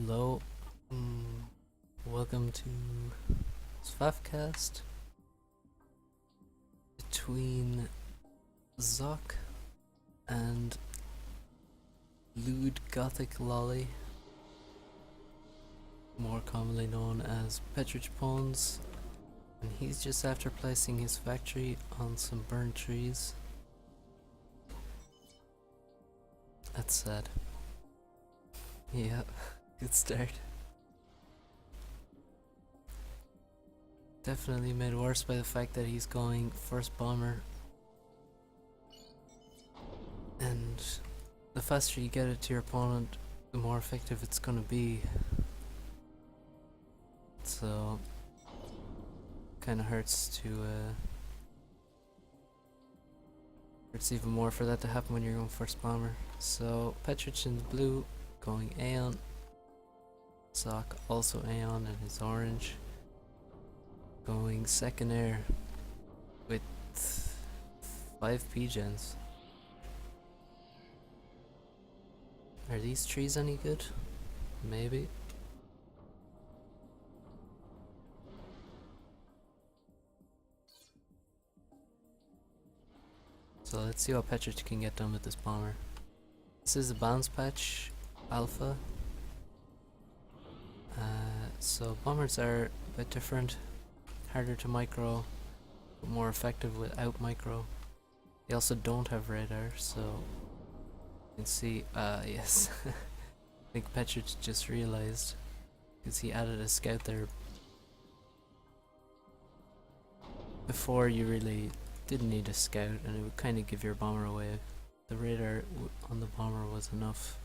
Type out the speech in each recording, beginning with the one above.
Hello, welcome to Svafcast between Zock and Lewd Gothic Lolly, more commonly known as Petric, and he's just after placing his factory on some burnt trees. That's sad. Yeah, good start. Definitely made worse by the fact that he's going first bomber, and the faster you get it to your opponent, the more effective it's gonna be. So, kinda hurts hurts even more for that to happen when you're going first bomber. So, Petric in the blue, going Aeon. Zock also Aeon in his orange. Going second air with 5 P-gens. Are these trees any good? Maybe. So let's see what Petric can get done with this bomber. This is a bounce patch alpha. So bombers are a bit different, harder to micro, but more effective without micro. They also don't have radar, so you can see, yes, I think Petric just realized, because he added a scout there before you really didn't need a scout, and it would kind of give your bomber away. The radar on the bomber was enough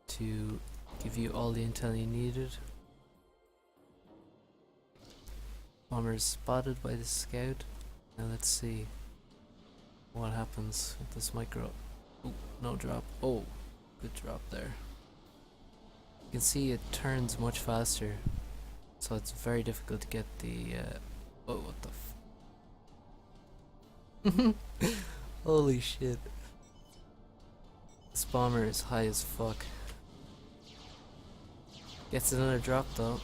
to give you all the intel you needed. Bomber is spotted by the scout. Now let's see what happens with this micro. Ooh, no drop. Oh, good drop there. You can see it turns much faster, so it's very difficult to get the oh, what the holy shit. This bomber is high as fuck. Gets another drop though.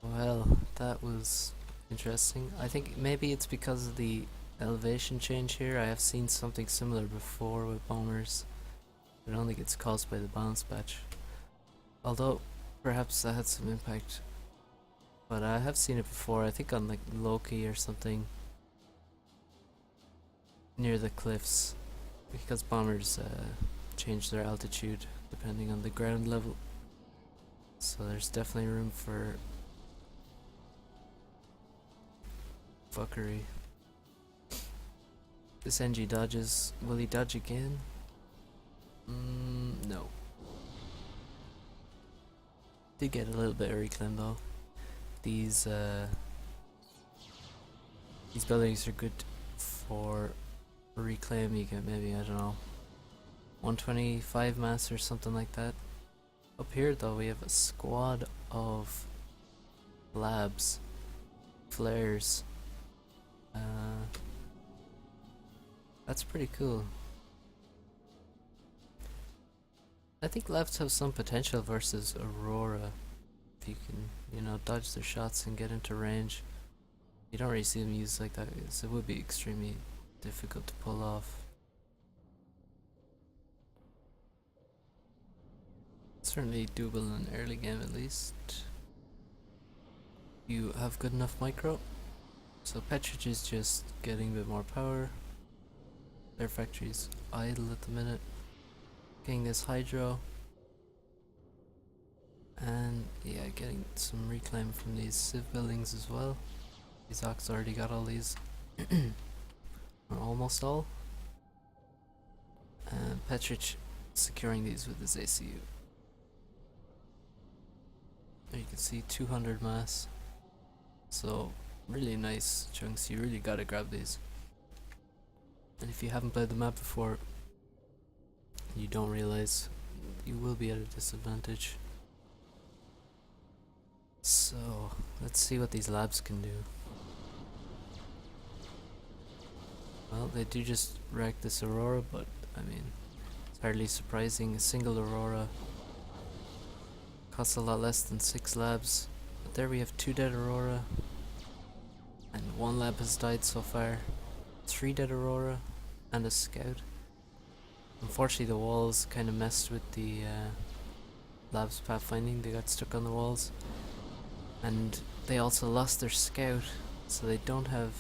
Well, that was interesting. I think maybe it's because of the elevation change here. I have seen something similar before with bombers. I don't think it's caused by the bounce patch. Although, perhaps that had some impact. But I have seen it before, I think on like Loki or something. Near the cliffs. Because bombers change their altitude depending on the ground level. So there's definitely room for fuckery. This NG dodges. Will he dodge again? No. Did get a little bit of reclaim though. These buildings are good for reclaim. You get maybe, I don't know, 125 mass or something like that. Up here though we have a squad of labs, flares. That's pretty cool. I think labs have some potential versus Aurora. If you can, you know, dodge their shots and get into range. You don't really see them used like that, so it would be extremely difficult to pull off. Certainly doable in an early game at least. You have good enough micro. So Petric is just getting a bit more power. Their factory's idle at the minute. Getting this hydro. And yeah, getting some reclaim from these civ buildings as well. Zock's already got all these. Or almost all. And Petric securing these with his ACU. There you can see 200 mass. So really nice chunks, you really gotta grab these. And if you haven't played the map before, you don't realize you will be at a disadvantage. So, let's see what these labs can do. Well, they do just wreck this Aurora, but I mean, it's hardly surprising. A single Aurora costs a lot less than 6 labs. But there we have 2 dead Aurora, and 1 lab has died so far. 3 dead Aurora, and a scout. Unfortunately, the walls kind of messed with the labs pathfinding. They got stuck on the walls, and they also lost their scout, so they don't have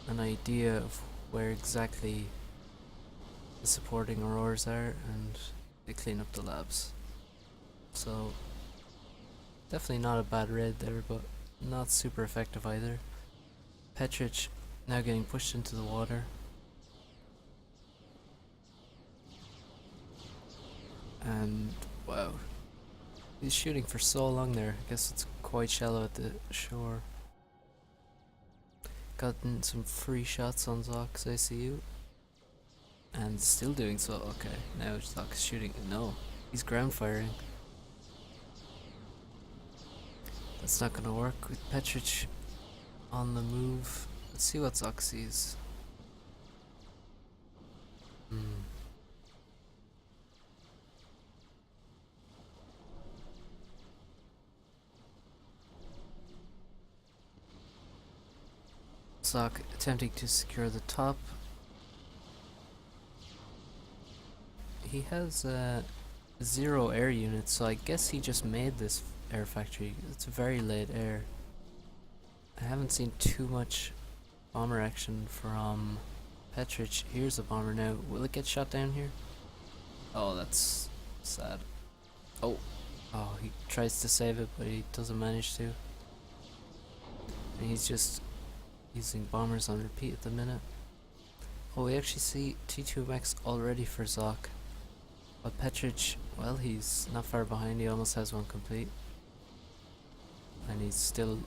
an idea of where exactly the supporting auroras are, and they clean up the labs. So definitely not a bad raid there, but not super effective either. Petric now getting pushed into the water. And wow, he's shooting for so long there. I guess it's quite shallow at the shore. Gotten some free shots on Zock's ICU. And still doing so. Okay, now Zock's shooting. No, he's ground firing. That's not gonna work with Petric on the move. Let's see what Zock sees. Zock attempting to secure the top. He has 0 air units, so I guess he just made this air factory. It's very late air. I haven't seen too much bomber action from Petric. Here's a bomber now. Will it get shot down here? Oh, that's sad. Oh, he tries to save it, but he doesn't manage to. And he's just using bombers on repeat at the minute. Oh, we actually see T2 max already for Zock. But Petric, well, he's not far behind. He almost has one complete. And he's still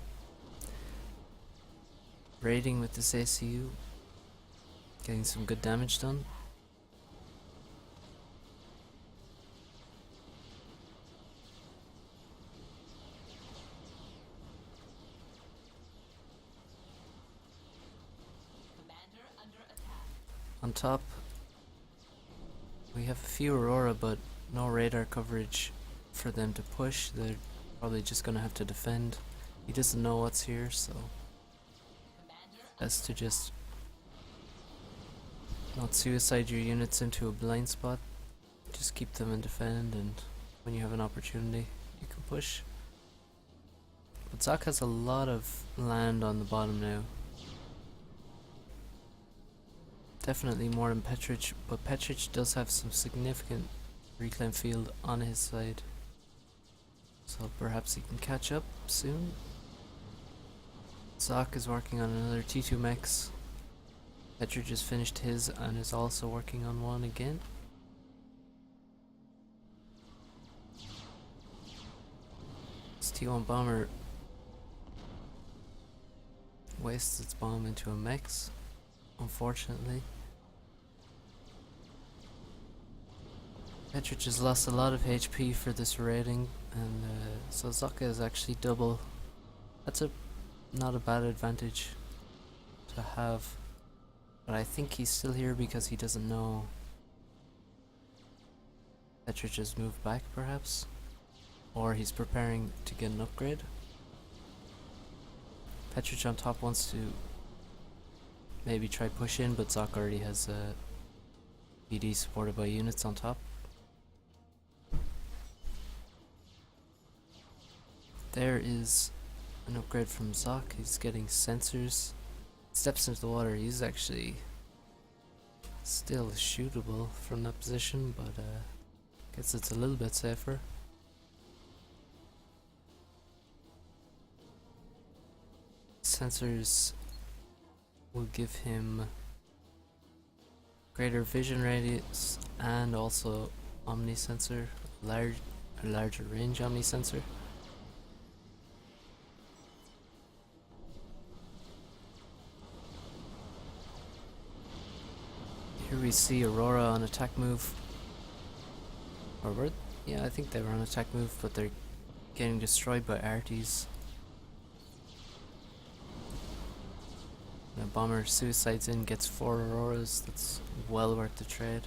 raiding with this ACU. Getting some good damage done. On top, we have a few Aurora, but no radar coverage for them to push. They're probably just gonna have to defend. He doesn't know what's here, so best to just not suicide your units into a blind spot. Just keep them and defend, and when you have an opportunity, you can push. But Zock has a lot of land on the bottom now. Definitely more than Petric, but Petric does have some significant reclaim field on his side. So perhaps he can catch up soon. Zock is working on another T2 mechs. Petric just finished his and is also working on one again. This T1 bomber wastes its bomb into a mechs, unfortunately. Petric has lost a lot of HP for this raiding, and so Zock is actually double. That's not a bad advantage to have, but I think he's still here because he doesn't know Petric has moved back, perhaps, or he's preparing to get an upgrade. Petric on top wants to maybe try push in, but Zock already has a PD supported by units on top. There is an upgrade from Zock. He's getting sensors. Steps into the water. He's actually still shootable from that position, but guess it's a little bit safer. Sensors will give him greater vision radius and also omni sensor, a larger range omni sensor. Here we see Aurora on attack move. Or yeah, I think they were on attack move, but they're getting destroyed by arties. And a bomber suicides in, gets 4 auroras. That's well worth the trade.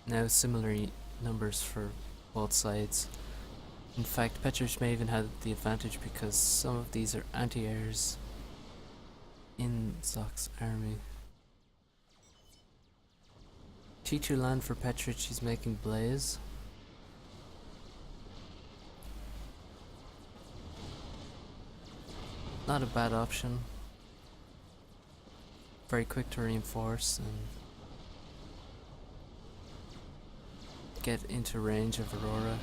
Now similar numbers for both sides. In fact, Petric may even have the advantage because some of these are anti-airs in Zock's army. T2 land for Petric, he's making Blaze. Not a bad option. Very quick to reinforce and get into range of Aurora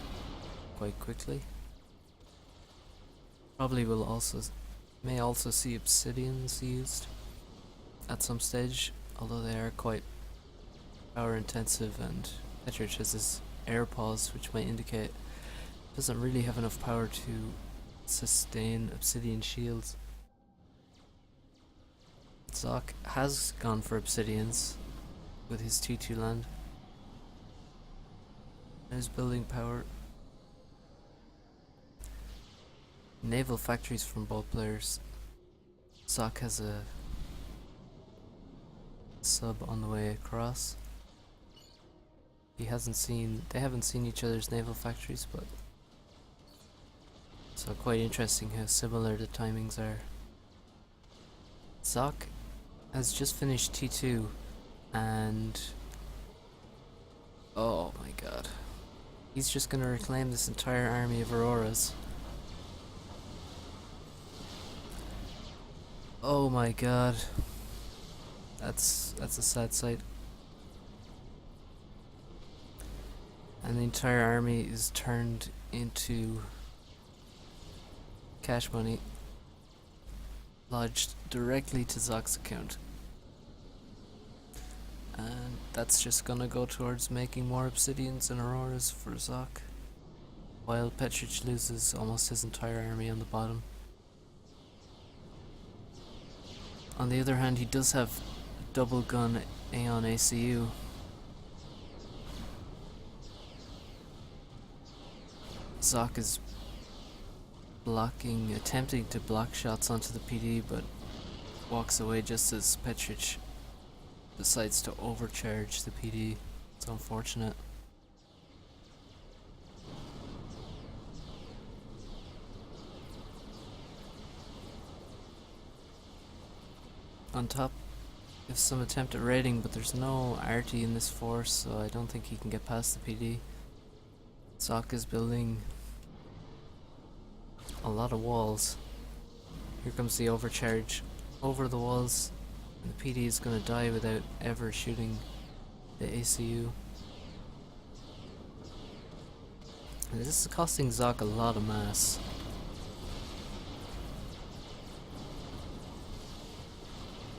quite quickly. Probably may also see obsidians used at some stage, although they are quite power intensive, and Petric has his air pause, which might indicate doesn't really have enough power to sustain obsidian shields. Zock has gone for obsidians with his T2 land. There's building power. Naval factories from both players. Zock has a sub on the way across. They haven't seen each other's naval factories, but so quite interesting how similar the timings are. Zock has just finished T2 and oh my god. He's just gonna reclaim this entire army of auroras. Oh my god. That's a sad sight. And the entire army is turned into cash money lodged directly to Zock's account. And that's just gonna go towards making more obsidians and auroras for Zock, while Petric loses almost his entire army on the bottom. On the other hand, he does have double gun Aeon ACU. Zock is attempting to block shots onto the PD, but walks away just as Petric decides to overcharge the PD. It's unfortunate. On top, there's some attempt at raiding, but there's no arty in this force, so I don't think he can get past the PD. Zock is building a lot of walls. Here comes the overcharge over the walls, and the PD is gonna die without ever shooting the ACU. And this is costing Zock a lot of mass.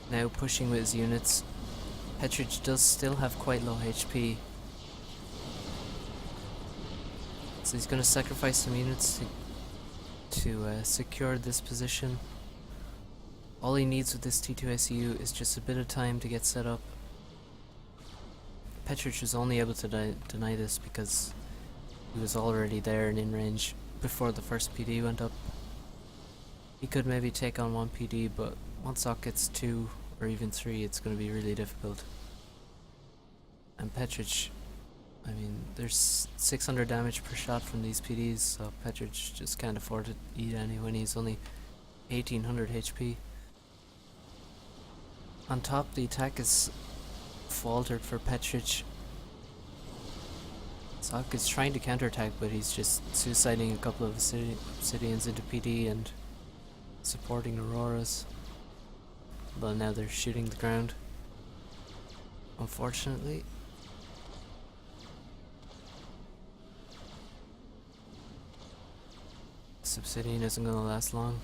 Now pushing with his units. Petric does still have quite low HP, so he's going to sacrifice some units to secure this position. All he needs with this T2 ACU is just a bit of time to get set up. Petric was only able to deny this because he was already there and in range before the first PD went up. He could maybe take on one PD, but once Zock gets 2 or even 3, it's going to be really difficult. And Petric, I mean, there's 600 damage per shot from these PDs, so Petric just can't afford to eat any when he's only 1800 HP. On top, the attack is faltered for Petric. Zock is trying to counterattack, but he's just suiciding a couple of obsidians into PD and supporting auroras. But now they're shooting the ground, unfortunately. This obsidian isn't going to last long.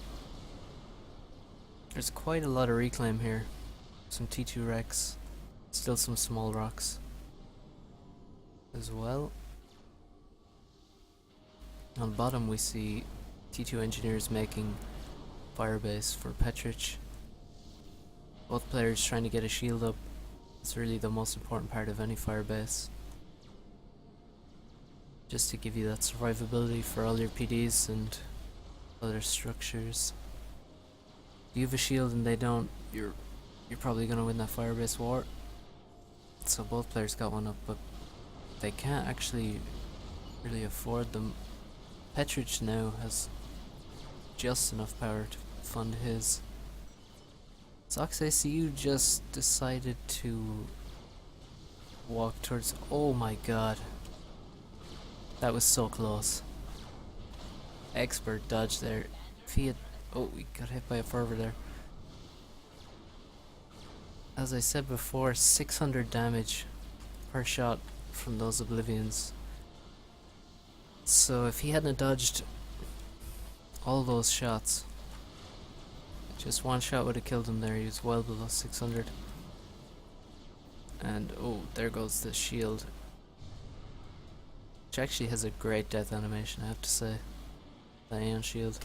There's quite a lot of reclaim here. Some T2 wrecks, still some small rocks as well. On the bottom we see T2 engineers making firebase for Petric. Both players trying to get a shield up. It's really the most important part of any firebase. just to give you that survivability for all your PDs and other structures. If you have a shield and they don't, you're probably gonna win that firebase war. So both players got one up, but they can't actually really afford them. Petric now has just enough power to fund his. Zock's ACU just decided to walk towards. Oh my god. That was so close. Expert dodge there. If he had. Oh, we got hit by a fervor there. As I said before, 600 damage per shot from those Oblivions. So if he hadn't dodged all those shots, just one shot would have killed him there. He was well below 600. And oh, there goes the shield. Which actually has a great death animation, I have to say. The Aeon shield.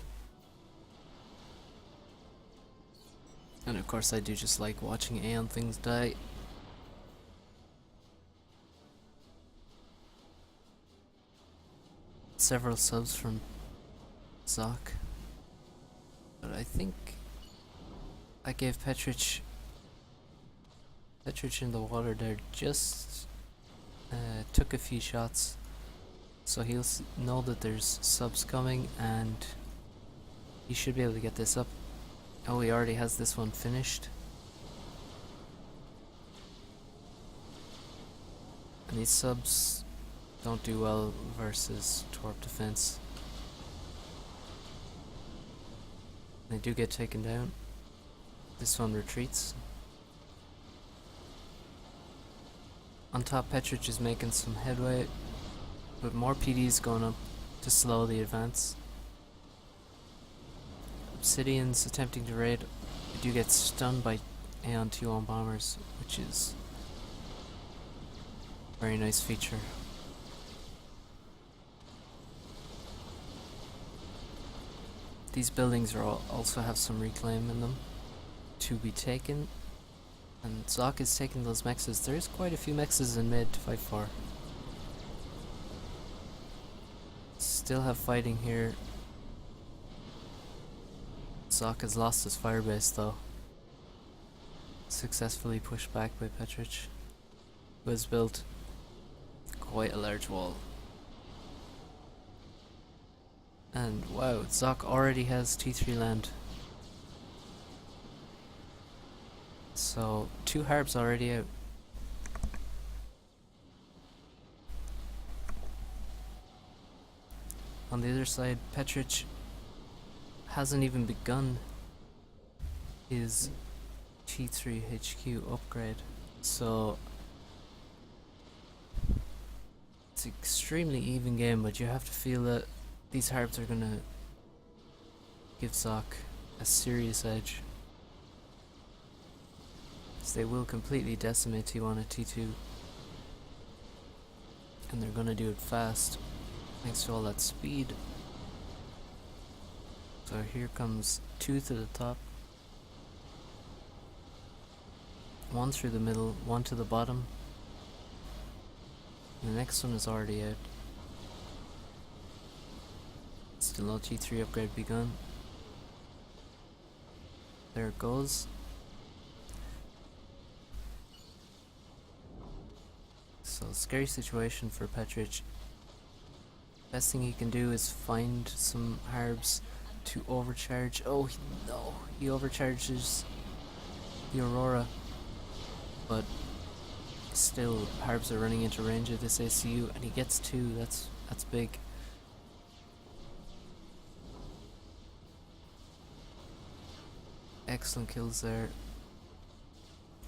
And of course I do just like watching Aeon things die. Several subs from Zock. But I think I gave Petric in the water there, just took a few shots. So he'll know that there's subs coming and he should be able to get this up. Oh, he already has this one finished. And these subs don't do well versus Torp defense. They do get taken down. This one retreats. On top, Petric is making some headway, with more PDs going up to slow the advance. Obsidian's attempting to raid. They do get stunned by Aeon 2-on bombers, which is a very nice feature. These buildings are also have some reclaim in them to be taken. And Zock is taking those mexes. There is quite a few mexes in mid to fight for. Still have fighting here. Zock has lost his firebase though. Successfully pushed back by Petric, who has built quite a large wall. And wow, Zock already has T3 land. So 2 harps already out. On the other side, Petric hasn't even begun his T3 HQ upgrade. So it's an extremely even game, but you have to feel that these harps are gonna give Zock a serious edge. They will completely decimate T1 at T2, and they're gonna do it fast thanks to all that speed. So here comes 2 to the top, 1 through the middle, 1 to the bottom. And the next one is already out. Still no T3 upgrade begun. There it goes. So scary situation for Petric. Best thing he can do is find some harbs to overcharge. Oh no, he overcharges the Aurora, but still harbs are running into range of this ACU, and he gets 2. That's big. Excellent kills there,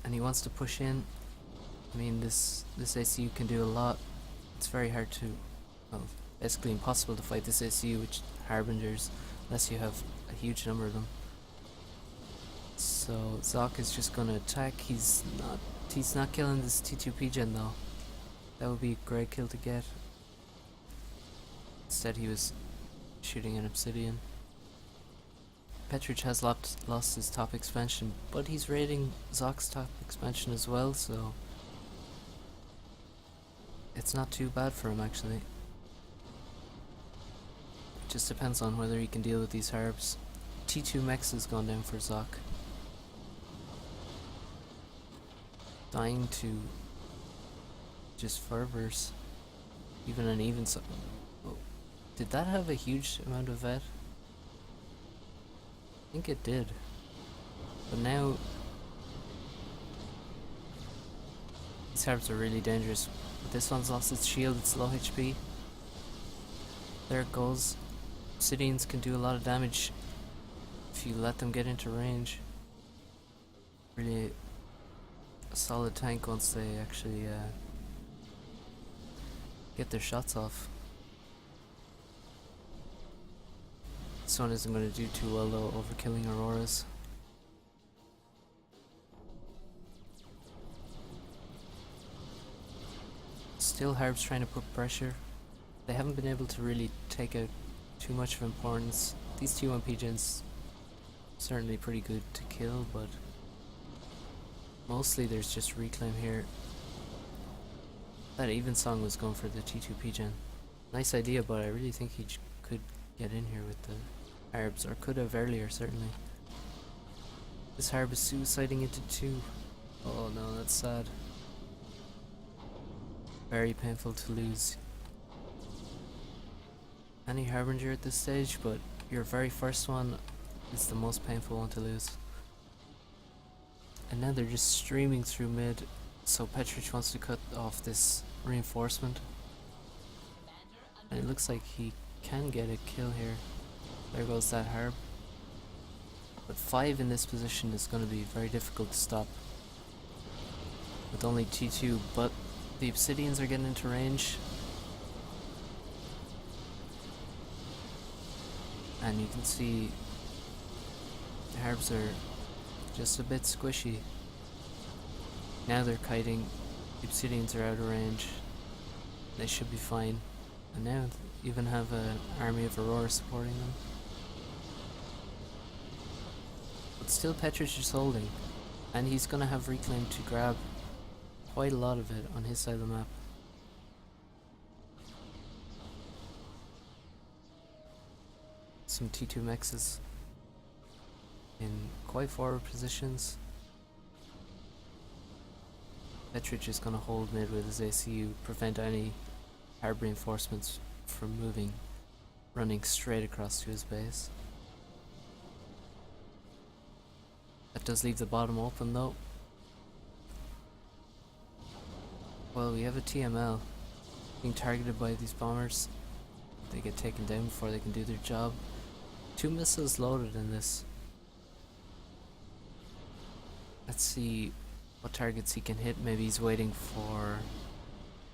and he wants to push in. I mean, this ACU can do a lot. It's very hard to, well, basically impossible to fight this ACU with Harbingers unless you have a huge number of them. So Zock is just gonna attack. He's not killing this T2 Gen though. That would be a great kill to get. Instead he was shooting an Obsidian. Petric has lost his top expansion, but he's raiding Zock's top expansion as well, so it's not too bad for him actually. Just depends on whether he can deal with these herbs. T2 Mex has gone down for Zock. Dying to just fervors. Even an even so. Oh, did that have a huge amount of vet? I think it did. But now these herbs are really dangerous. But this one's lost its shield, it's low HP. There it goes. Obsidians can do a lot of damage if you let them get into range. Really a solid tank once they actually get their shots off. This one isn't going to do too well though, overkilling Auroras. Still Harb's trying to put pressure. They haven't been able to really take out too much of importance. These T1 P-Gens certainly pretty good to kill, but mostly there's just reclaim here. That Evensong was going for the T2 P-Gen. Nice idea, but I really think he could get in here with the Harbs, or could have earlier certainly. This Harb is suiciding into 2. Oh no, that's sad. Very painful to lose any Harbinger at this stage, but your very first one is the most painful one to lose. And now they're just streaming through mid, so Petric wants to cut off this reinforcement. And it looks like he can get a kill here. There goes that Harb. But 5 in this position is going to be very difficult to stop with only T2, but the Obsidians are getting into range. And you can see the Harbs are just a bit squishy. Now they're kiting, the Obsidians are out of range. They should be fine. And now they even have an army of Aurora supporting them. But still Petric is holding. And he's gonna have reclaim to grab quite a lot of it on his side of the map. Some T2 Mexes in quite forward positions. Petric is going to hold mid with his ACU, prevent any Harb reinforcements from moving, running straight across to his base. That does leave the bottom open though. Well, we have a TML being targeted by these bombers. They get taken down before they can do their job. 2 missiles loaded in this. Let's see what targets he can hit. Maybe he's waiting for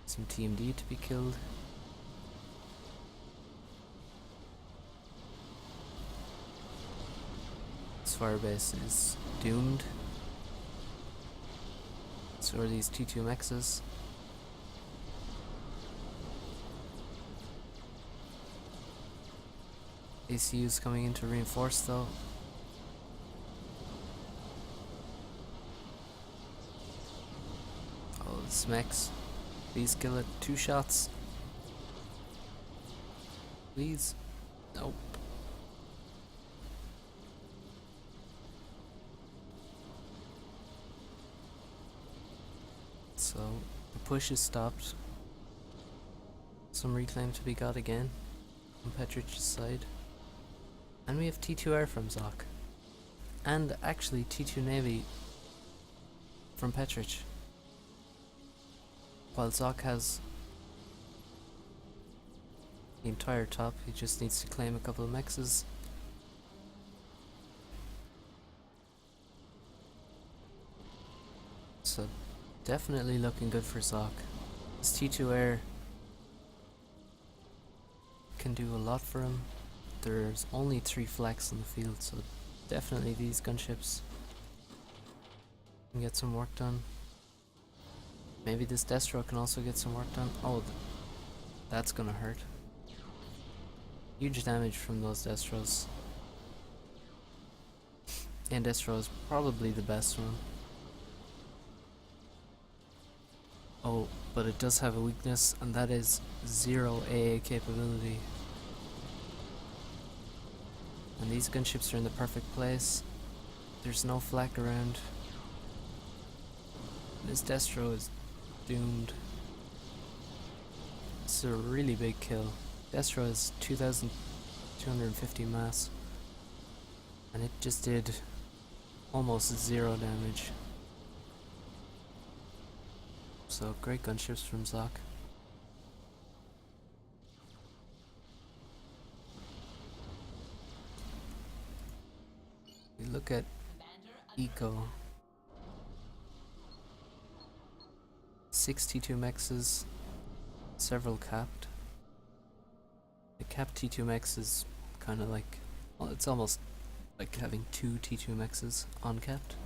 some TMD to be killed. This firebase is doomed. So are these T2 Mexes. ACU's coming in to reinforce though. Oh, this Mex. Please kill it. 2 shots. Please. Nope. So, the push is stopped. Some reclaim to be got again on Petric's side. And we have T2R from Zock. And actually T2 Navy from Petric. While Zock has the entire top, he just needs to claim a couple of Mexes. So definitely looking good for Zock. This T2 Air can do a lot for him. There's only 3 flex in the field, so definitely these gunships can get some work done. Maybe this Destro can also get some work done. Oh, that's gonna hurt. Huge damage from those Destros. And Destro is probably the best one. Oh, but it does have a weakness, and that is 0 AA capability. And these gunships are in the perfect place. There's no flak around. This Destro is doomed. It's a really big kill. Destro has 2,250 mass. And it just did almost 0 damage. So great gunships from Zock. We look at Eco. 62 mexes, several capped. The capped T2 mex is kind of like, well, it's almost like having 2 T2 mexes uncapped.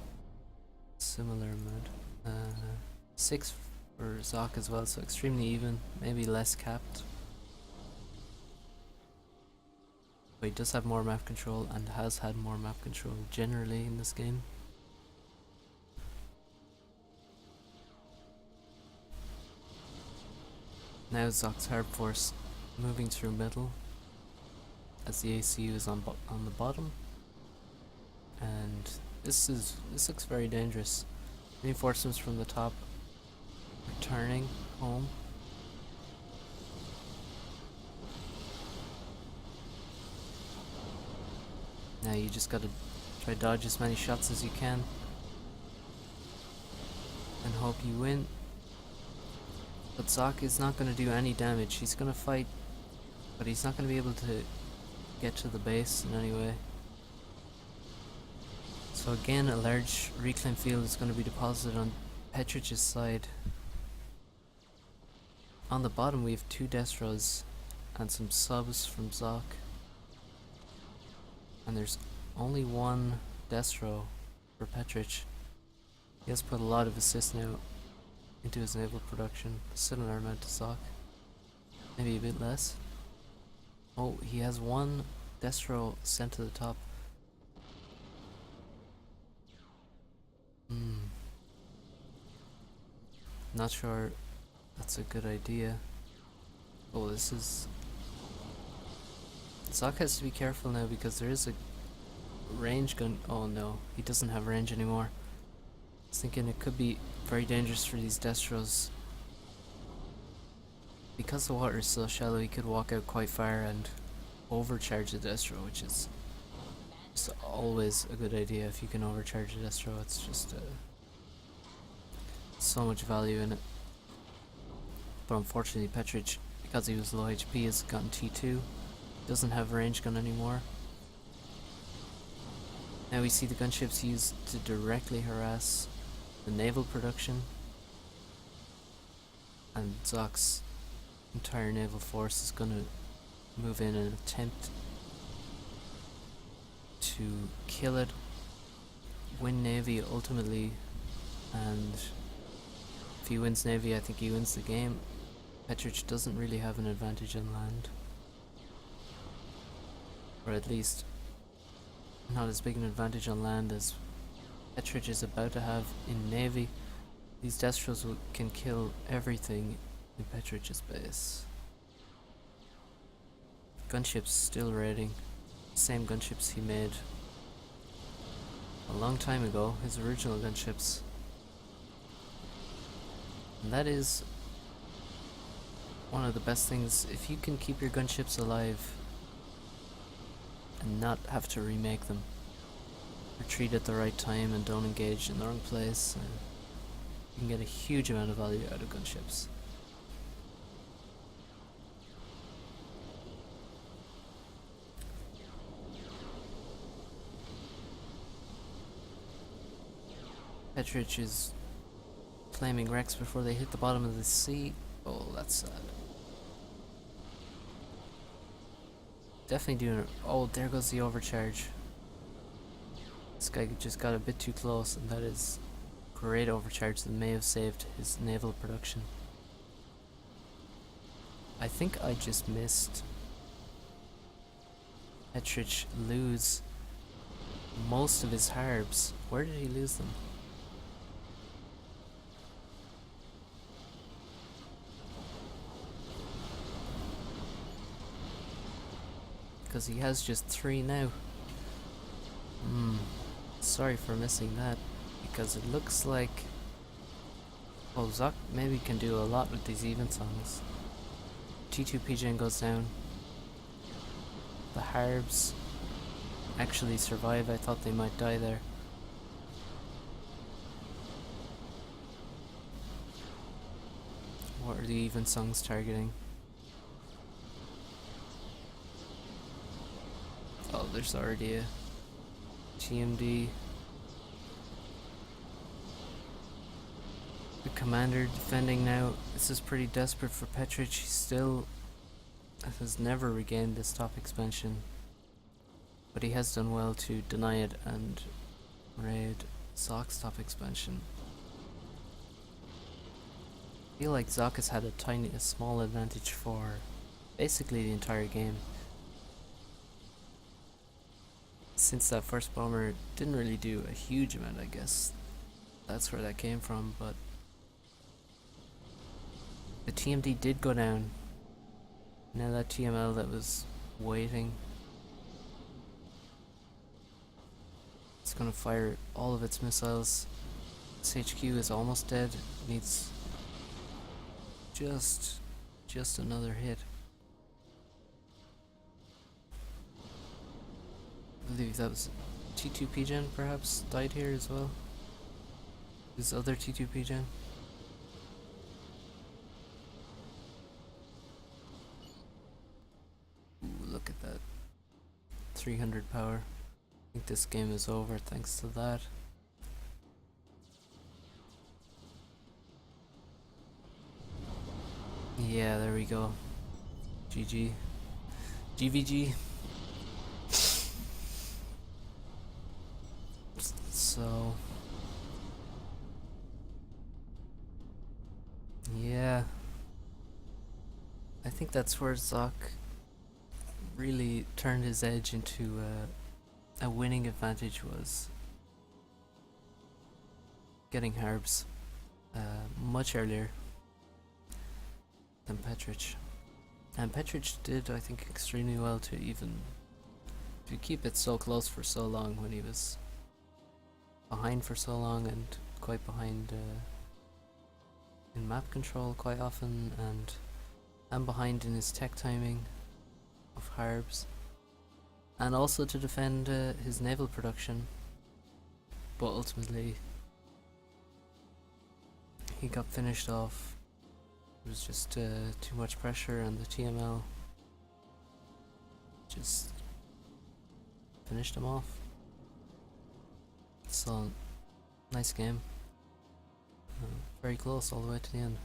Similar amount. 6 for Zock as well, so extremely even, maybe less capped. But he does have more map control and has had more map control generally in this game. Now Zock's Hard Force moving through middle as the ACU is on the bottom, and this looks very dangerous. Reinforcements from the top returning home. Now you just gotta try to dodge as many shots as you can and hope you win. But Zock is not going to do any damage. He's going to fight, but he's not going to be able to get to the base in any way. So again, a large reclaim field is going to be deposited on Petric's side. On the bottom we have 2 Destros and some subs from Zock. And there's only 1 Destro for Petric. He has put a lot of assists now into his naval production, similar amount to Zock, maybe a bit less. Oh, he has 1 Destro sent to the top. Not sure that's a good idea. Oh, this is... Zock has to be careful now because there is a range gun. Oh no, he doesn't have range anymore. I was thinking it could be very dangerous for these Destros. Because the water is so shallow, he could walk out quite far and overcharge the Destro, which is just always a good idea if you can overcharge the Destro. It's just so much value in it. But unfortunately Petric, because he was low HP, has gotten T2. Doesn't have a range gun anymore. Now we see the gunships used to directly harass the naval production, and Zock's entire naval force is going to move in and attempt to kill it, win Navy ultimately, and if he wins Navy I think he wins the game. Petric doesn't really have an advantage on land, or at least not as big an advantage on land as Petric is about to have in Navy. These Destros can kill everything in Petric's base. Gunships still raiding. Same gunships he made a long time ago, his original gunships. And that is one of the best things, if you can keep your gunships alive and not have to remake them. Retreat at the right time and don't engage in the wrong place. You can get a huge amount of value out of gunships. Petric is claiming wrecks before they hit the bottom of the sea. Oh, that's sad. Definitely doing it. Oh, there goes the overcharge. This guy just got a bit too close, and that is great overcharge that may have saved his naval production. I think I just missed Petric lose most of his harbs. Where did he lose them? Because he has just 3 now. Hmm. Sorry for missing that, because it looks like... Oh, zock maybe can do a lot with these even songs. T2 PGN goes down. The Harbs actually survive. I thought they might die there. What are the even songs targeting? Oh, there's already a TMD. The commander defending now. This is pretty desperate for Petric. He still has never regained this top expansion, but he has done well to deny it and raid Zock's top expansion. I feel like Zock has had a small advantage for basically the entire game. Since that first bomber didn't really do a huge amount, I guess that's where that came from, but the TMD did go down. Now that TML that was waiting, it's gonna fire all of its missiles. Its HQ is almost dead, needs just another hit. I believe that was T2 PGen perhaps died here as well. This other T2 PGen. Ooh, look at that. 300 power. I think this game is over thanks to that. Yeah, there we go. GG. GVG. So... yeah. I think that's where Zock really turned his edge into a winning advantage, was getting Harbs much earlier than Petric. And Petric did, I think, extremely well to keep it so close for so long when he was behind for so long, and quite behind in map control quite often, and behind in his tech timing of Harbs, and also to defend his naval production. But ultimately he got finished off. It was just too much pressure, and the TML just finished him off. So, nice game. Very close all the way to the end.